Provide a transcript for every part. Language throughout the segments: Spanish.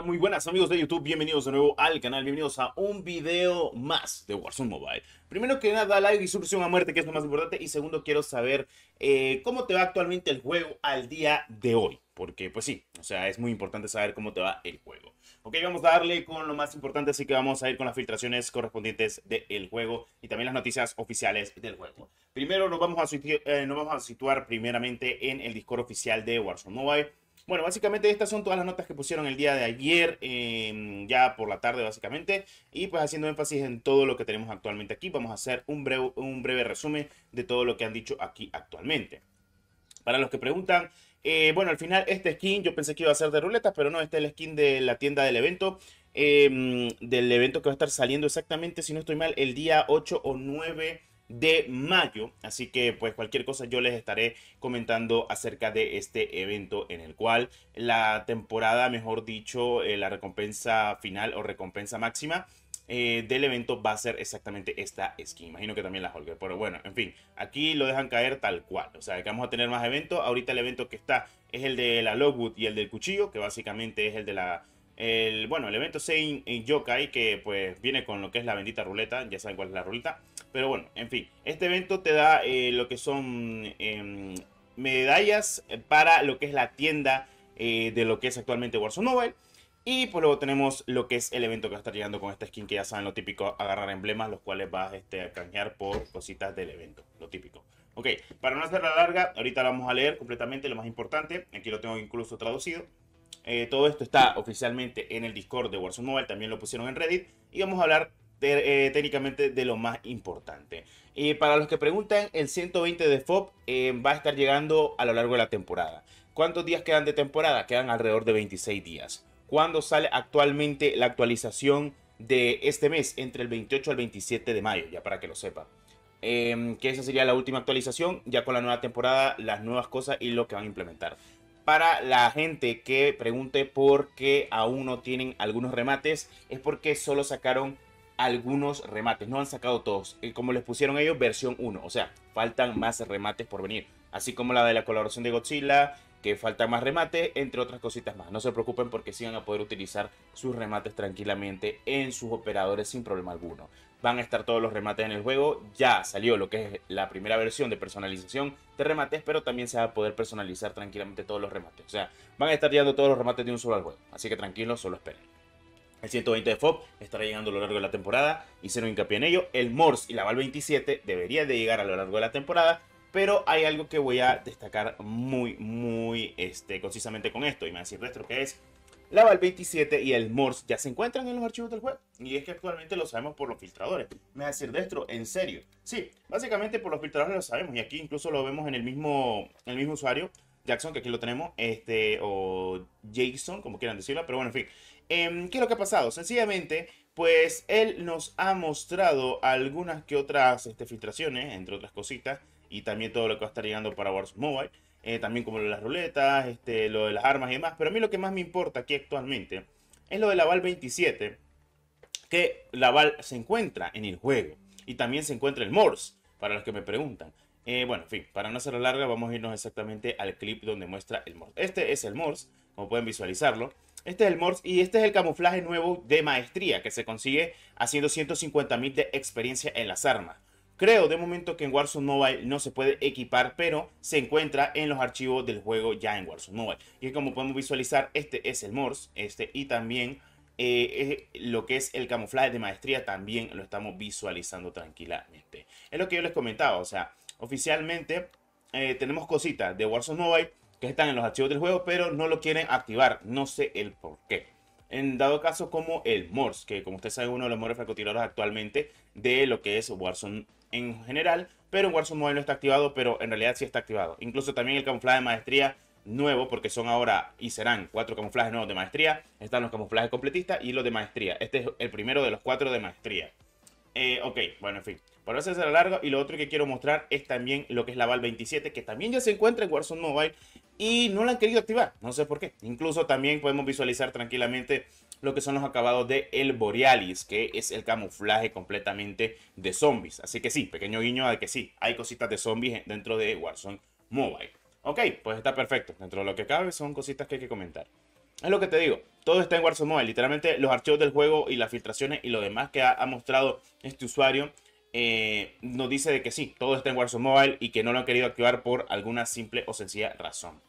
Muy buenas amigos de YouTube, bienvenidos de nuevo al canal, bienvenidos a un video más de Warzone Mobile. Primero que nada, like y suscripción a muerte, que es lo más importante. Y segundo, quiero saber cómo te va actualmente el juego al día de hoy. Porque pues sí, o sea, es muy importante saber cómo te va el juego. Ok, vamos a darle con lo más importante, así que vamos a ir con las filtraciones correspondientes del juego y también las noticias oficiales del juego. Primero nos vamos a situar primeramente en el Discord oficial de Warzone Mobile. Bueno, básicamente estas son todas las notas que pusieron el día de ayer, ya por la tarde básicamente, y pues haciendo énfasis en todo lo que tenemos actualmente aquí, vamos a hacer un breve resumen de todo lo que han dicho aquí actualmente. Para los que preguntan, bueno, al final este skin yo pensé que iba a ser de ruletas, pero no, este es el skin de la tienda del evento que va a estar saliendo exactamente, si no estoy mal, el día 8 o 9 de mayo. Así que pues cualquier cosa yo les estaré comentando acerca de este evento en el cual la temporada, mejor dicho, la recompensa final o recompensa máxima del evento va a ser exactamente esta skin. Imagino que también la Holger, pero bueno, en fin, aquí lo dejan caer tal cual. O sea, que vamos a tener más eventos. Ahorita el evento que está es el de la Lockwood y el del cuchillo, que básicamente es el de la... bueno, el evento Sein Yokai, que pues viene con lo que es la bendita ruleta. Ya saben cuál es la ruleta. Pero bueno, en fin, este evento te da lo que son medallas para lo que es la tienda de lo que es actualmente Warzone Mobile. Y pues luego tenemos lo que es el evento que va a estar llegando con esta skin, que ya saben lo típico, agarrar emblemas, los cuales vas a canjear por cositas del evento, lo típico. Ok, para no hacerla larga, ahorita la vamos a leer completamente, lo más importante, aquí lo tengo incluso traducido. Todo esto está oficialmente en el Discord de Warzone Mobile, también lo pusieron en Reddit, y vamos a hablar técnicamente de lo más importante. Y para los que preguntan, el 120 de FOB va a estar llegando a lo largo de la temporada. ¿Cuántos días quedan de temporada? Quedan alrededor de 26 días. ¿Cuándo sale actualmente la actualización de este mes? Entre el 28 al 27 de mayo, ya para que lo sepa. Que esa sería la última actualización, ya con la nueva temporada, las nuevas cosas y lo que van a implementar. Para la gente que pregunte por qué aún no tienen algunos remates, es porque solo sacaron algunos remates, no han sacado todos. Como les pusieron ellos, versión 1, o sea, faltan más remates por venir. Así como la de la colaboración de Godzilla, que falta más remate, entre otras cositas más. No se preocupen porque sí van a poder utilizar sus remates tranquilamente en sus operadores sin problema alguno. Van a estar todos los remates en el juego. Ya salió lo que es la primera versión de personalización de remates, pero también se va a poder personalizar tranquilamente todos los remates. O sea, van a estar llegando todos los remates de un solo al juego. Así que tranquilos, solo esperen. El 120 de FOB estará llegando a lo largo de la temporada. Hicieron hincapié en ello. El Morse y la Val 27 deberían de llegar a lo largo de la temporada. Pero hay algo que voy a destacar muy concisamente con esto. Y me va a decir, Retro, que es la Val 27 y el Morse ya se encuentran en los archivos del juego. Y es que actualmente lo sabemos por los filtradores. Me va a decir, Destro, ¿en serio? Sí, básicamente por los filtradores lo sabemos. Y aquí incluso lo vemos en el mismo usuario. Jackson, que aquí lo tenemos, o Jason, como quieran decirlo, pero bueno, en fin. ¿Qué es lo que ha pasado? Sencillamente, pues él nos ha mostrado algunas que otras filtraciones, entre otras cositas, y también todo lo que va a estar llegando para Warzone Mobile, también como lo de las ruletas, lo de las armas y demás, pero a mí lo que más me importa aquí actualmente es lo de la Val 27, que la Val se encuentra en el juego, y también se encuentra el Morse, para los que me preguntan. Bueno, en fin, para no hacerlo larga, vamos a irnos exactamente al clip donde muestra el Morse. Este es el Morse, como pueden visualizarlo. Este es el Morse y este es el camuflaje nuevo de maestría que se consigue haciendo 150.000 de experiencia en las armas. Creo de momento que en Warzone Mobile no se puede equipar, pero se encuentra en los archivos del juego ya en Warzone Mobile. Y como podemos visualizar, este es el Morse, y también lo que es el camuflaje de maestría también lo estamos visualizando tranquilamente. Es lo que yo les comentaba, o sea, oficialmente tenemos cositas de Warzone Mobile que están en los archivos del juego, pero no lo quieren activar. No sé el por qué. En dado caso como el Morse, que como ustedes saben, uno de los mejores francotiradores actualmente de lo que es Warzone en general, pero en Warzone Mobile no está activado, pero en realidad sí está activado. Incluso también el camuflaje de maestría nuevo, porque son ahora y serán 4 camuflajes nuevos de maestría. Están los camuflajes completistas y los de maestría. Este es el primero de los 4 de maestría. Ok, bueno, en fin. Por eso se largo. Y lo otro que quiero mostrar es también lo que es la Val 27, que también ya se encuentra en Warzone Mobile y no la han querido activar. No sé por qué. Incluso también podemos visualizar tranquilamente lo que son los acabados de el Borealis, que es el camuflaje completamente de zombies. Así que sí, pequeño guiño de que sí, hay cositas de zombies dentro de Warzone Mobile. Ok, pues está perfecto. Dentro de lo que cabe son cositas que hay que comentar. Es lo que te digo. Todo está en Warzone Mobile. Literalmente los archivos del juego y las filtraciones y lo demás que ha mostrado este usuario nos dice de que sí, todo está en Warzone Mobile y que no lo han querido activar por alguna simple o sencilla razón.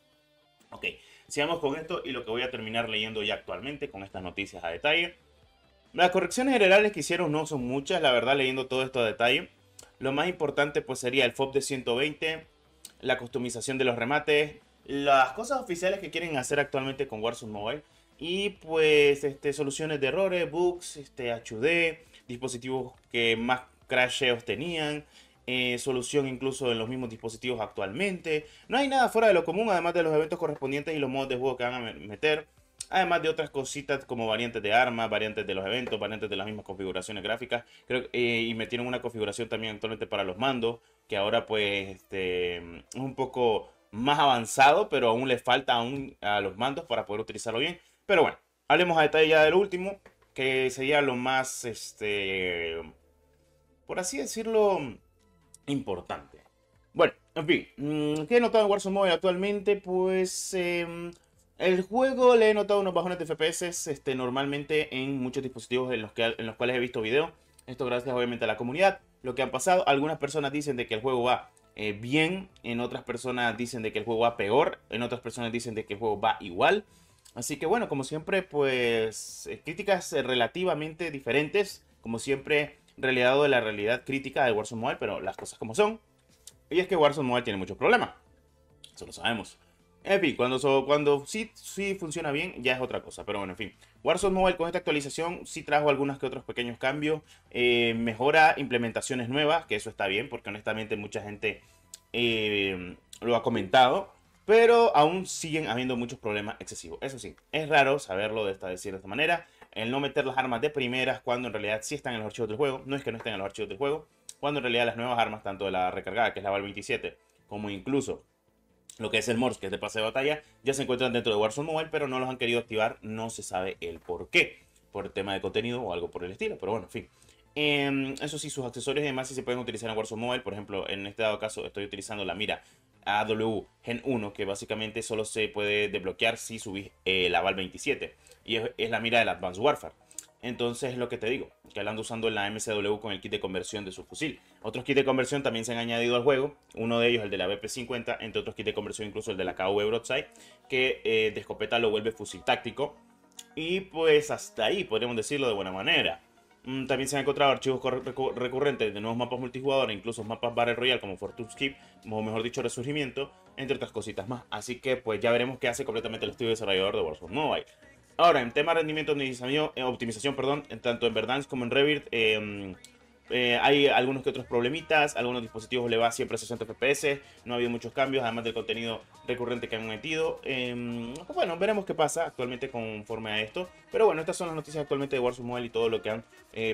Ok, sigamos con esto y lo que voy a terminar leyendo ya actualmente con estas noticias a detalle. Las correcciones generales que hicieron no son muchas, la verdad, leyendo todo esto a detalle. Lo más importante pues sería el FOB de 120, la customización de los remates, las cosas oficiales que quieren hacer actualmente con Warzone Mobile y pues soluciones de errores, bugs, HUD, dispositivos que más crasheos tenían, solución incluso en los mismos dispositivos actualmente. No hay nada fuera de lo común, además de los eventos correspondientes y los modos de juego que van a meter. Además de otras cositas como variantes de armas, variantes de los eventos, variantes de las mismas configuraciones gráficas. Creo, y metieron una configuración también actualmente para los mandos, que ahora pues es un poco más avanzado, pero aún le falta a los mandos para poder utilizarlo bien. Pero bueno, hablemos a detalle ya del último, que sería lo más, por así decirlo, importante. Bueno, en fin, ¿qué he notado en Warzone Mobile actualmente? Pues el juego le he notado unos bajones de FPS normalmente en muchos dispositivos en los cuales he visto video. Esto gracias obviamente a la comunidad. Lo que han pasado, algunas personas dicen de que el juego va bien, en otras personas dicen de que el juego va peor, en otras personas dicen de que el juego va igual. Así que bueno, como siempre, pues críticas relativamente diferentes, como siempre, realidad de la realidad crítica de Warzone Mobile, pero las cosas como son. Y es que Warzone Mobile tiene muchos problemas, eso lo sabemos. En fin, cuando sí funciona bien, ya es otra cosa. Pero bueno, en fin. Warzone Mobile con esta actualización sí trajo algunos que otros pequeños cambios. Mejora implementaciones nuevas, que eso está bien, porque honestamente mucha gente lo ha comentado. Pero aún siguen habiendo muchos problemas excesivos. Eso sí, es raro saberlo decir de esta manera. El no meter las armas de primeras cuando en realidad sí están en los archivos del juego. No es que no estén en los archivos del juego. Cuando en realidad las nuevas armas, tanto de la recargada, que es la Val 27, como incluso lo que es el Morse, que es de pase de batalla, ya se encuentran dentro de Warzone Mobile, pero no los han querido activar, no se sabe el por qué, por el tema de contenido o algo por el estilo, pero bueno, en fin. Eso sí, sus accesorios y demás sí se pueden utilizar en Warzone Mobile. Por ejemplo, en este dado caso estoy utilizando la mira AW Gen 1, que básicamente solo se puede desbloquear si subís la Val 27, y es la mira del Advanced Warfare. Entonces, lo que te digo, que él anda usando la MCW con el kit de conversión de su fusil. Otros kits de conversión también se han añadido al juego. Uno de ellos, el de la BP50, entre otros kits de conversión, incluso el de la KV Broadside, que de escopeta lo vuelve fusil táctico. Y pues hasta ahí podríamos decirlo de buena manera. También se han encontrado archivos recurrentes de nuevos mapas multijugador, incluso mapas Battle Royale como Fortune Skip, o mejor dicho, Resurgimiento, entre otras cositas más. Así que pues ya veremos qué hace completamente el estudio desarrollador de Warzone Mobile. Ahora, en tema de rendimiento optimización, perdón, tanto en Verdansk como en Revit, hay algunos que otros problemitas, algunos dispositivos le va siempre a 60 FPS, no ha habido muchos cambios, además del contenido recurrente que han metido. Pues bueno, veremos qué pasa actualmente conforme a esto. Pero bueno, estas son las noticias actualmente de Warzone Mobile y todo lo que han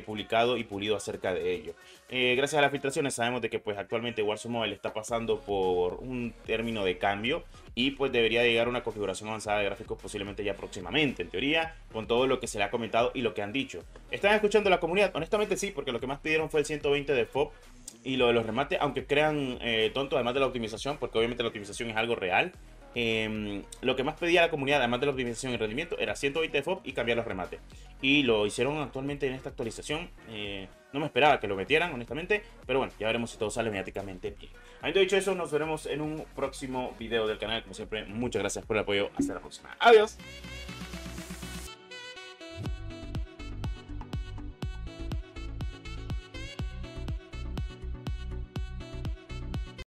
publicado y pulido acerca de ello. Gracias a las filtraciones sabemos de que pues actualmente Warzone Mobile está pasando por un término de cambio y pues debería llegar a una configuración avanzada de gráficos posiblemente ya próximamente, en teoría, con todo lo que se le ha comentado y lo que han dicho. ¿Están escuchando la comunidad? Honestamente sí, porque lo que más pidieron fue el 120 de FOB y lo de los remates, aunque crean tonto, además de la optimización, porque obviamente la optimización es algo real. Lo que más pedía la comunidad, además de la optimización y rendimiento, era 120 de FOB y cambiar los remates. Y lo hicieron actualmente en esta actualización. No me esperaba que lo metieran, honestamente, pero bueno, ya veremos si todo sale mediáticamente bien. Habiendo dicho eso, nos veremos en un próximo video del canal. Como siempre, muchas gracias por el apoyo. Hasta la próxima. Adiós.